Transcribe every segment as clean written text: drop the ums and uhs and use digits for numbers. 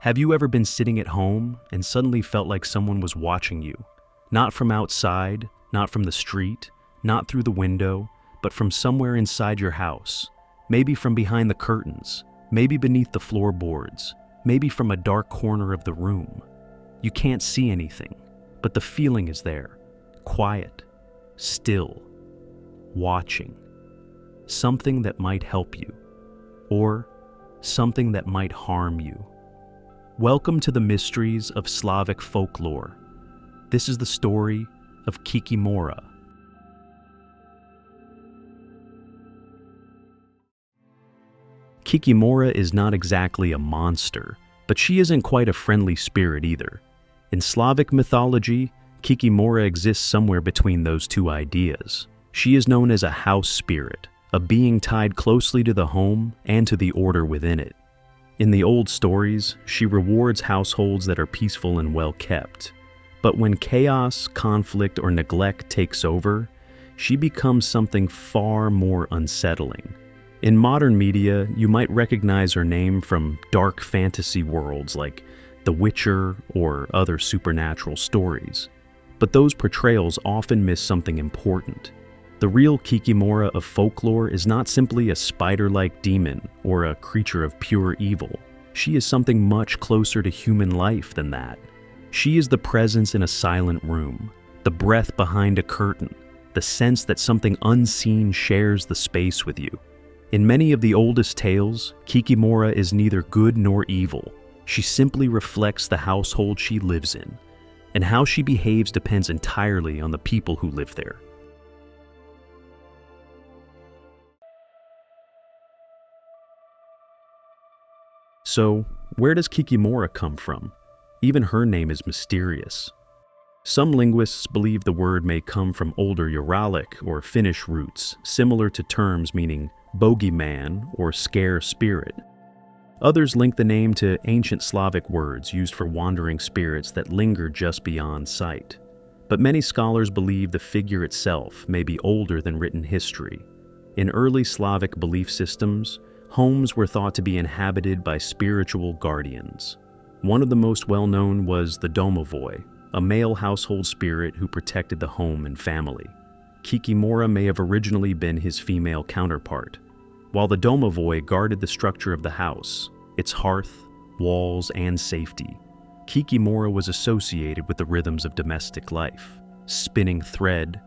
Have you ever been sitting at home and suddenly felt like someone was watching you? Not from outside, not from the street, not through the window, but from somewhere inside your house. Maybe from behind the curtains, maybe beneath the floorboards, maybe from a dark corner of the room. You can't see anything, but the feeling is there. Quiet, still, watching. Something that might help you, or something that might harm you. Welcome to the mysteries of Slavic folklore. This is the story of Kikimora. Kikimora is not exactly a monster, but she isn't quite a friendly spirit either. In Slavic mythology, Kikimora exists somewhere between those two ideas. She is known as a house spirit, a being tied closely to the home and to the order within it. In the old stories, she rewards households that are peaceful and well kept. But when chaos, conflict, or neglect takes over, she becomes something far more unsettling. In modern media, you might recognize her name from dark fantasy worlds like The Witcher or other supernatural stories. But those portrayals often miss something important. The real Kikimora of folklore is not simply a spider-like demon or a creature of pure evil. She is something much closer to human life than that. She is the presence in a silent room, the breath behind a curtain, the sense that something unseen shares the space with you. In many of the oldest tales, Kikimora is neither good nor evil. She simply reflects the household she lives in, and how she behaves depends entirely on the people who live there. So, where does Kikimora come from? Even her name is mysterious. Some linguists believe the word may come from older Uralic or Finnish roots, similar to terms meaning bogeyman or scare spirit. Others link the name to ancient Slavic words used for wandering spirits that linger just beyond sight. But many scholars believe the figure itself may be older than written history. In early Slavic belief systems, homes were thought to be inhabited by spiritual guardians. One of the most well-known was the Domovoi, a male household spirit who protected the home and family. Kikimora may have originally been his female counterpart. While the Domovoi guarded the structure of the house, its hearth, walls, and safety, Kikimora was associated with the rhythms of domestic life, spinning thread,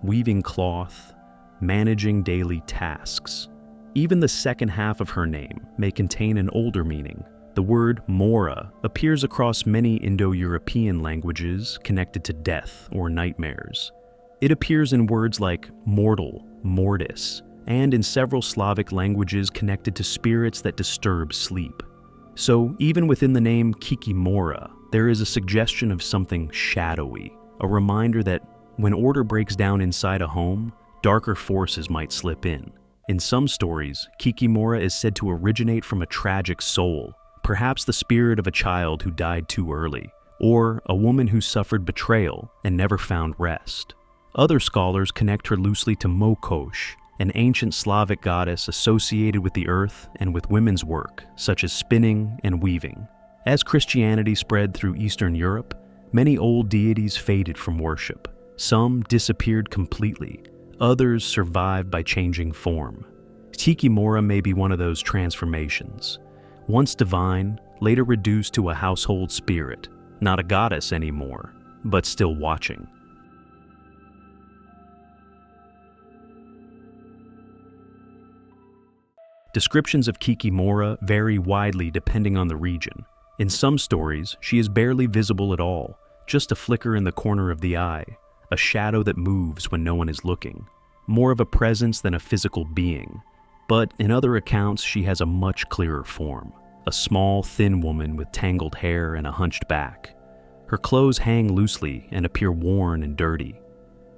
weaving cloth, managing daily tasks. Even the second half of her name may contain an older meaning. The word mora appears across many Indo-European languages connected to death or nightmares. It appears in words like mortal, mortis, and in several Slavic languages connected to spirits that disturb sleep. So even within the name Kikimora, there is a suggestion of something shadowy, a reminder that when order breaks down inside a home, darker forces might slip in. In some stories, Kikimora is said to originate from a tragic soul, perhaps the spirit of a child who died too early, or a woman who suffered betrayal and never found rest. Other scholars connect her loosely to Mokosh, an ancient Slavic goddess associated with the earth and with women's work, such as spinning and weaving. As Christianity spread through Eastern Europe, many old deities faded from worship. Some disappeared completely. Others survived by changing form. Kikimora may be one of those transformations. Once divine, later reduced to a household spirit, not a goddess anymore, but still watching. Descriptions of Kikimora vary widely depending on the region. In some stories, she is barely visible at all, just a flicker in the corner of the eye, a shadow that moves when no one is looking, more of a presence than a physical being. But in other accounts, she has a much clearer form, a small, thin woman with tangled hair and a hunched back. Her clothes hang loosely and appear worn and dirty.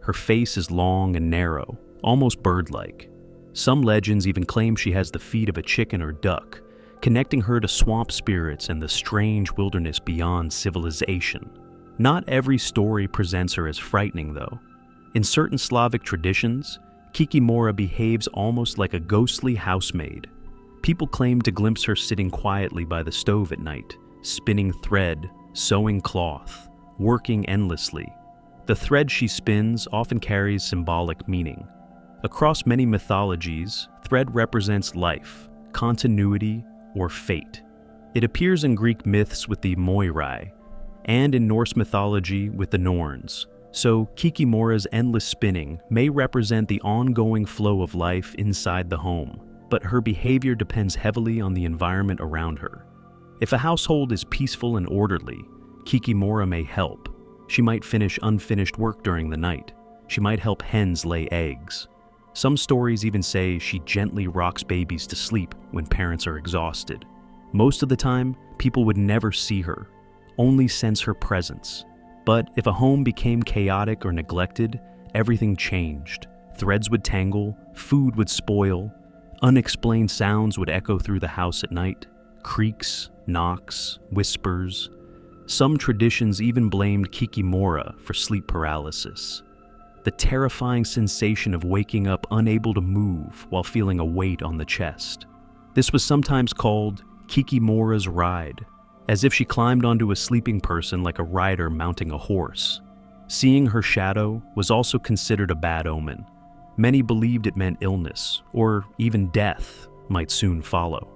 Her face is long and narrow, almost bird-like. Some legends even claim she has the feet of a chicken or duck, connecting her to swamp spirits and the strange wilderness beyond civilization. Not every story presents her as frightening, though. In certain Slavic traditions, Kikimora behaves almost like a ghostly housemaid. People claim to glimpse her sitting quietly by the stove at night, spinning thread, sewing cloth, working endlessly. The thread she spins often carries symbolic meaning. Across many mythologies, thread represents life, continuity, or fate. It appears in Greek myths with the Moirai, and in Norse mythology with the Norns. So Kikimora's endless spinning may represent the ongoing flow of life inside the home, but her behavior depends heavily on the environment around her. If a household is peaceful and orderly, Kikimora may help. She might finish unfinished work during the night. She might help hens lay eggs. Some stories even say she gently rocks babies to sleep when parents are exhausted. Most of the time, people would never see her, only sense her presence. But if a home became chaotic or neglected, everything changed. Threads would tangle, food would spoil, unexplained sounds would echo through the house at night, creaks, knocks, whispers. Some traditions even blamed Kikimora for sleep paralysis, the terrifying sensation of waking up unable to move while feeling a weight on the chest. This was sometimes called Kikimora's ride, as if she climbed onto a sleeping person like a rider mounting a horse. Seeing her shadow was also considered a bad omen. Many believed it meant illness, or even death might soon follow.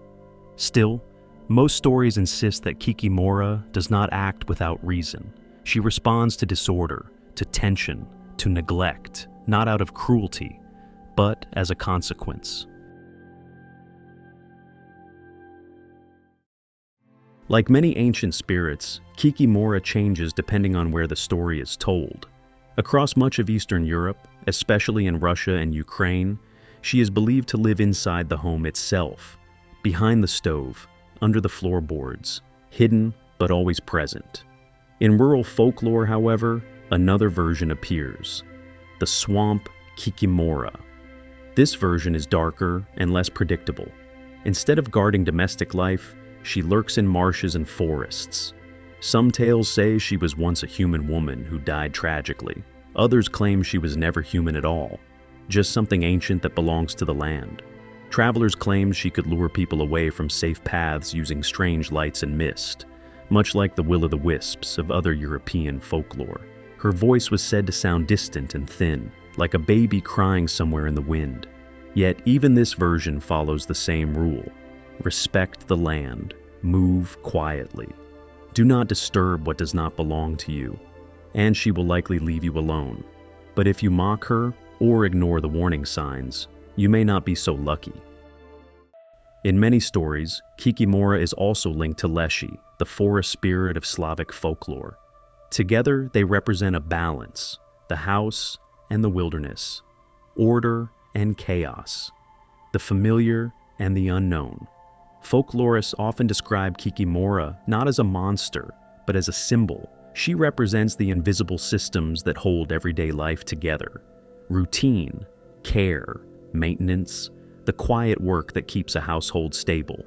Still, most stories insist that Kikimora does not act without reason. She responds to disorder, to tension, to neglect, not out of cruelty, but as a consequence. Like many ancient spirits, Kikimora changes depending on where the story is told. Across much of Eastern Europe, especially in Russia and Ukraine, she is believed to live inside the home itself, behind the stove, under the floorboards, hidden but always present. In rural folklore, however, another version appears, the swamp Kikimora. This version is darker and less predictable. Instead of guarding domestic life, she lurks in marshes and forests. Some tales say she was once a human woman who died tragically. Others claim she was never human at all, just something ancient that belongs to the land. Travelers claim she could lure people away from safe paths using strange lights and mist, much like the will-o'-the-wisps of other European folklore. Her voice was said to sound distant and thin, like a baby crying somewhere in the wind. Yet even this version follows the same rule. Respect the land. Move quietly. Do not disturb what does not belong to you, and she will likely leave you alone. But if you mock her or ignore the warning signs, you may not be so lucky. In many stories, Kikimora is also linked to Leshy, the forest spirit of Slavic folklore. Together, they represent a balance, the house and the wilderness, order and chaos, the familiar and the unknown. Folklorists often describe Kikimora not as a monster, but as a symbol. She represents the invisible systems that hold everyday life together. Routine, care, maintenance, the quiet work that keeps a household stable.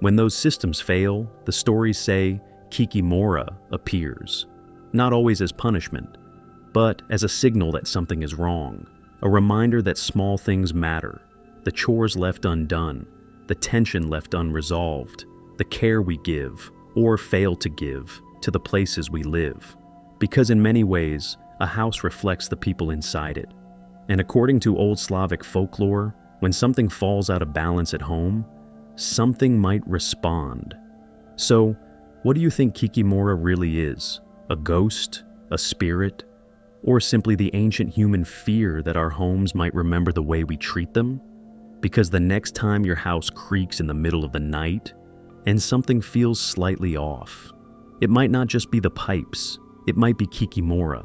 When those systems fail, the stories say Kikimora appears, not always as punishment, but as a signal that something is wrong, a reminder that small things matter, the chores left undone, the tension left unresolved, the care we give, or fail to give, to the places we live. Because in many ways, a house reflects the people inside it. And according to old Slavic folklore, when something falls out of balance at home, something might respond. So, what do you think Kikimora really is? A ghost? A spirit? Or simply the ancient human fear that our homes might remember the way we treat them? Because the next time your house creaks in the middle of the night, and something feels slightly off, it might not just be the pipes, it might be Kikimora,